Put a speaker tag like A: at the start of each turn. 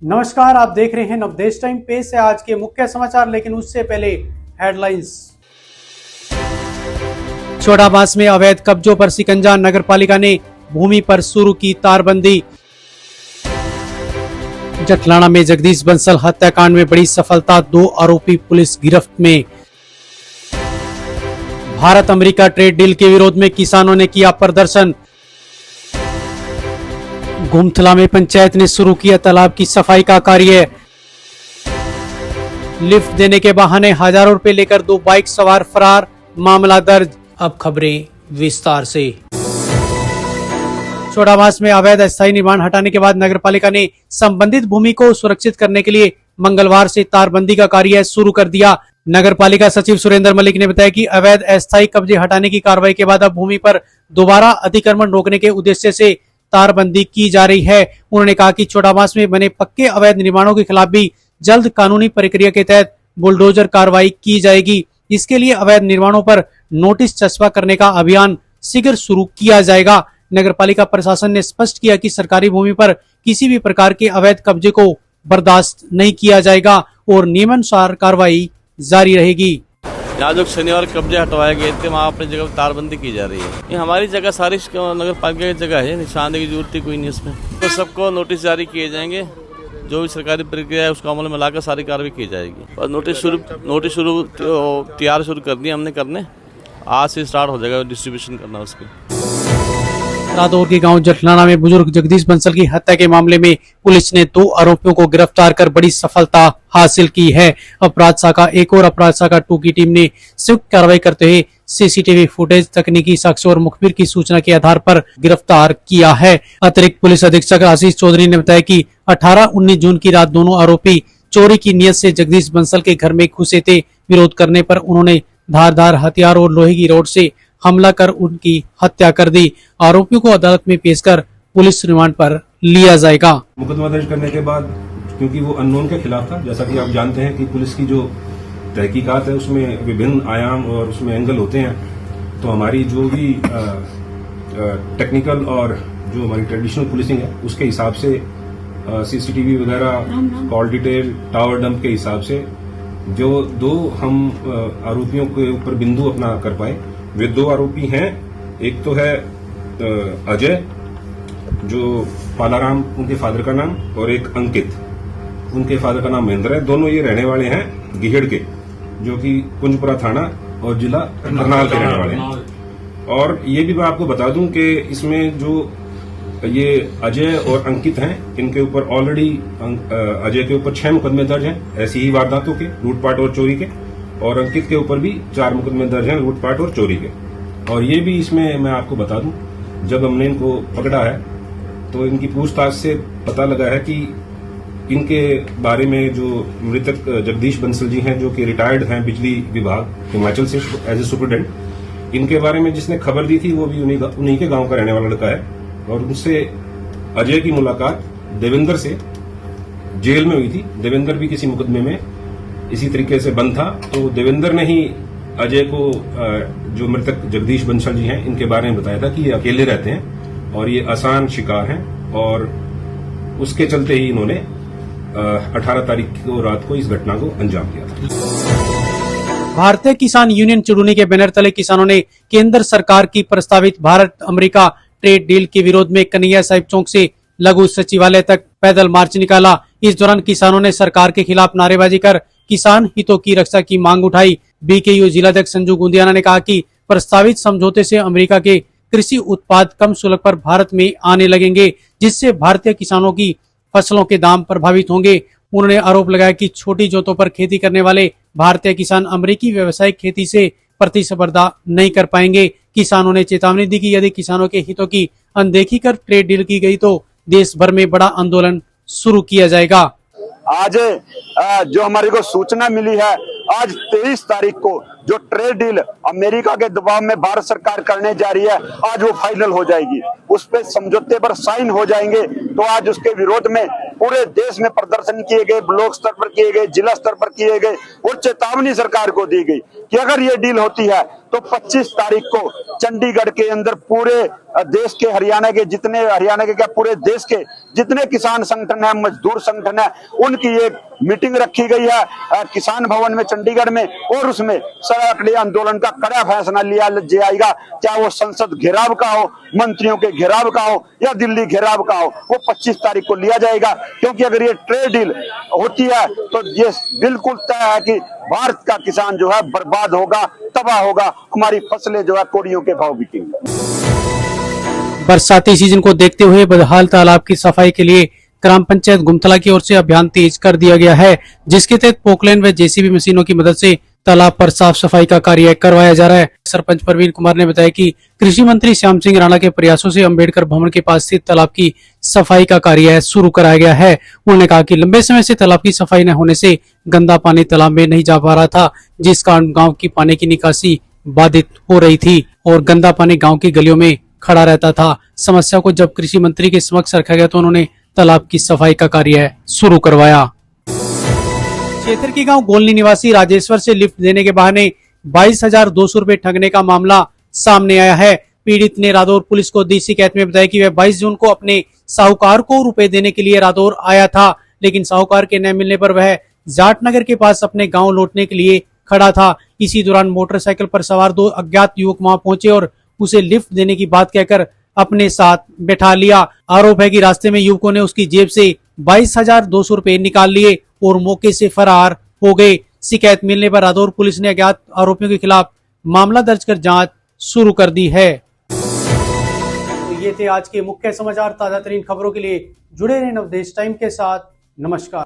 A: नमस्कार, आप देख रहे हैं नवदेश टाइम। पेश है आज के मुख्य समाचार, लेकिन उससे पहले हेडलाइंस। छोटाबास में अवैध कब्जों पर शिकंजा, नगरपालिका ने भूमि पर शुरू की तारबंदी। जटलाना में जगदीश बंसल हत्याकांड में बड़ी सफलता, 2 आरोपी पुलिस गिरफ्त में। भारत अमेरिका ट्रेड डील के विरोध में किसानों ने किया प्रदर्शन। गुमथला में पंचायत ने शुरू किया तालाब की सफाई का कार्य। लिफ्ट देने के बहाने हजारों रुपए लेकर 2 बाइक सवार फरार, मामला दर्ज। अब खबरें विस्तार से। छोटाबास में अवैध अस्थायी निर्माण हटाने के बाद नगरपालिका ने संबंधित भूमि को सुरक्षित करने के लिए मंगलवार से तारबंदी का कार्य शुरू कर दिया। नगरपालिका सचिव सुरेंद्र मलिक ने बताया कि अवैध अस्थायी कब्जे हटाने की कार्रवाई के बाद अब भूमि पर दोबारा अतिक्रमण रोकने के उद्देश्य से तारबंदी की जा रही है। उन्होंने कहा कि छोटाबास में बने पक्के अवैध निर्माणों के खिलाफ भी जल्द कानूनी प्रक्रिया के तहत बुलडोजर कार्रवाई की जाएगी। इसके लिए अवैध निर्माणों पर नोटिस चस्पा करने का अभियान शीघ्र शुरू किया जाएगा। नगरपालिका प्रशासन ने स्पष्ट किया कि सरकारी भूमि पर किसी भी प्रकार के अवैध कब्जे को बर्दाश्त नहीं किया जाएगा और नियमानुसार कार्रवाई जारी रहेगी।
B: यहाँ जो शनिवार कब्जे हटवाए गए थे वहाँ अपनी जगह तारबंदी की जा रही है। ये हमारी जगह सारी नगर पालिका की जगह है, निशानदेही की जरूरत ही कोई नहीं इसमें। तो सबको नोटिस जारी किए जाएंगे, जो भी सरकारी प्रक्रिया है उसको अमल में लाकर सारी कार्रवाई की जाएगी। और नोटिस शुरू तैयार शुरू कर दिए हमने करने, आज से स्टार्ट हो जाएगा डिस्ट्रीब्यूशन करना उसकी।
A: रादौर के गांव जटलाना में बुजुर्ग जगदीश बंसल की हत्या के मामले में पुलिस ने 2 आरोपियों को गिरफ्तार कर बड़ी सफलता हासिल की है। अपराध शाखा 1 और अपराध शाखा 2 की टीम ने संयुक्त कार्रवाई करते हुए सीसीटीवी फुटेज, तकनीकी साक्ष्य और मुखबिर की सूचना के आधार पर गिरफ्तार किया है। अतिरिक्त पुलिस अधीक्षक आशीष चौधरी ने बताया कि 18-19 जून की रात दोनों आरोपी चोरी की नीयत से जगदीश बंसल के घर में घुसे थे। विरोध करने पर उन्होंने धारदार हथियार और लोहे की रॉड से हमला कर उनकी हत्या कर दी। आरोपियों को अदालत में पेश कर पुलिस रिमांड पर लिया जाएगा।
C: मुकदमा दर्ज करने के बाद, क्योंकि वो अननोन के खिलाफ था, जैसा कि आप जानते हैं कि पुलिस की जो तहकीकात है उसमें विभिन्न आयाम और उसमें एंगल होते हैं, तो हमारी जो भी टेक्निकल और जो हमारी ट्रेडिशनल पुलिसिंग है उसके हिसाब से सीसीटीवी वगैरह, कॉल डिटेल, टावर डंप के हिसाब से जो 2 हम आरोपियों के ऊपर बिंदु अपना कर पाए। वे 2 आरोपी हैं, एक तो है अजय जो पालाराम उनके फादर का नाम, और एक अंकित उनके फादर का नाम महेंद्र है। दोनों ये रहने वाले हैं गिहेड़ के, जो कि कुंजपुरा थाना और जिला करनाल के रहने वाले हैं। और ये भी मैं आपको बता दूं कि इसमें जो ये अजय और अंकित हैं, इनके ऊपर ऑलरेडी अजय के ऊपर 6 मुकदमे दर्ज हैं ऐसी ही वारदातों के, लूटपाट और चोरी के, और अंकित के ऊपर भी 4 मुकदमे दर्ज हैं लूटपाट और चोरी के। और ये भी इसमें मैं आपको बता दूं, जब हमने इनको पकड़ा है तो इनकी पूछताछ से पता लगा है कि इनके बारे में जो मृतक जगदीश बंसल जी हैं, जो कि रिटायर्ड हैं बिजली विभाग हिमाचल से एज ए सुपरिटेंडेंट, इनके बारे में जिसने खबर दी थी वो भी उन्हीं के गांव का रहने वाला लड़का है। और उनसे अजय की मुलाकात देवेंद्र से जेल में हुई थी। देवेंद्र भी किसी मुकदमे में इसी तरीके से बंद था, तो देवेंद्र ने ही अजय को जो मृतक जगदीश बंसल जी हैं इनके बारे में बताया था कि ये अकेले रहते हैं और ये आसान शिकार हैं, और उसके चलते ही इन्होंने 18 तारीख को रात को इस घटना को अंजाम दिया था।
A: भारतीय किसान यूनियन चुड़ूनी के बैनर तले किसानों ने केंद्र सरकार की प्रस्तावित भारत अमेरिका ट्रेड डील के विरोध में कन्हैया साहिब चौक से लघु सचिवालय तक पैदल मार्च निकाला। इस दौरान किसानों ने सरकार के खिलाफ नारेबाजी कर किसान हितों की रक्षा की मांग उठाई। बीकेयू जिलाध्यक्ष संजू गुंदियाना ने कहा कि प्रस्तावित समझौते से अमेरिका के कृषि उत्पाद कम शुल्क पर भारत में आने लगेंगे, जिससे भारतीय किसानों की फसलों के दाम प्रभावित होंगे। उन्होंने आरोप लगाया कि छोटी जोतों पर खेती करने वाले भारतीय किसान अमेरिकी व्यावसायिक खेती से प्रतिस्पर्धा नहीं कर पाएंगे। किसानों ने चेतावनी दी कि यदि किसानों के हितों की अनदेखी कर ट्रेड डील की गई तो देश भर में बड़ा आंदोलन शुरू किया जाएगा।
D: आज जो हमारे को सूचना मिली है, आज 23 तारीख को जो ट्रेड डील अमेरिका के दबाव में भारत सरकार करने जा रही है, आज वो फाइनल हो जाएगी, उस पे समझौते पर साइन हो जाएंगे। तो आज उसके विरोध में पूरे देश में प्रदर्शन किए गए, ब्लॉक स्तर पर किए गए, जिला स्तर पर किए गए, और चेतावनी सरकार को दी गई कि अगर ये डील होती है तो 25 तारीख को चंडीगढ़ के अंदर पूरे देश के हरियाणा के क्या पूरे देश के जितने किसान संगठन है, मजदूर संगठन है, उनकी एक मीटिंग रखी गई है किसान भवन में चंडीगढ़ में, और उसमें सड़क आंदोलन का कड़ा फैसला लिया जाएगा। चाहे वो संसद घेराव का हो, मंत्रियों के घेराव का हो या दिल्ली घेराव का हो, वो 25 तारीख को लिया जाएगा। क्योंकि अगर ये ट्रेड डील होती है तो ये बिल्कुल तय है कि भारत का किसान जो है बर्बाद होगा, तबाह होगा, हमारी फसलें जो है कोड़ियों के भाव बिकेंगी।
A: बरसाती सीजन को देखते हुए बदहाल तालाब की सफाई के लिए ग्राम पंचायत गुमथला की ओर से अभियान तेज कर दिया गया है, जिसके तहत पोकलैंड व जेसीबी मशीनों की मदद से तालाब पर साफ सफाई का कार्य करवाया जा रहा है। सरपंच प्रवीण कुमार ने बताया कि कृषि मंत्री श्याम सिंह राणा के प्रयासों से अम्बेडकर भवन के पास स्थित तालाब की सफाई का कार्य शुरू कराया गया है। उन्होंने कहा कि लंबे समय से तालाब की सफाई न होने से गंदा पानी तालाब में नहीं जा पा रहा था, जिस कारण गाँव की पानी की निकासी बाधित हो रही थी और गंदा पानी गाँव की गलियों में खड़ा रहता था। समस्या को जब कृषि मंत्री के समक्ष रखा गया तो उन्होंने तालाब की सफाई का कार्य शुरू करवाया। क्षेत्र के गांव गोलनी निवासी राजेश्वर से लिफ्ट देने के बहाने 22,200 रुपए ठगने का मामला सामने आया है। पीड़ित ने रादौर पुलिस को दी शिकायत में बताया कि वह 22 जून को अपने साहूकार को रुपए देने के लिए रादौर आया था, लेकिन साहूकार के न मिलने पर वह जाटनगर के पास अपने गाँव लौटने के लिए खड़ा था। इसी दौरान मोटरसाइकिल पर सवार 2 अज्ञात युवक वहां पहुंचे और उसे लिफ्ट देने की बात कहकर अपने साथ बैठा लिया। आरोप है कि रास्ते में युवकों ने उसकी जेब से 22,200 रुपए निकाल लिए और मौके से फरार हो गए। शिकायत मिलने पर रादौर पुलिस ने अज्ञात आरोपियों के खिलाफ मामला दर्ज कर जांच शुरू कर दी है। तो ये थे आज के मुख्य समाचार। ताजा तरीन खबरों के लिए जुड़े रहें नवदेश टाइम के साथ। नमस्कार।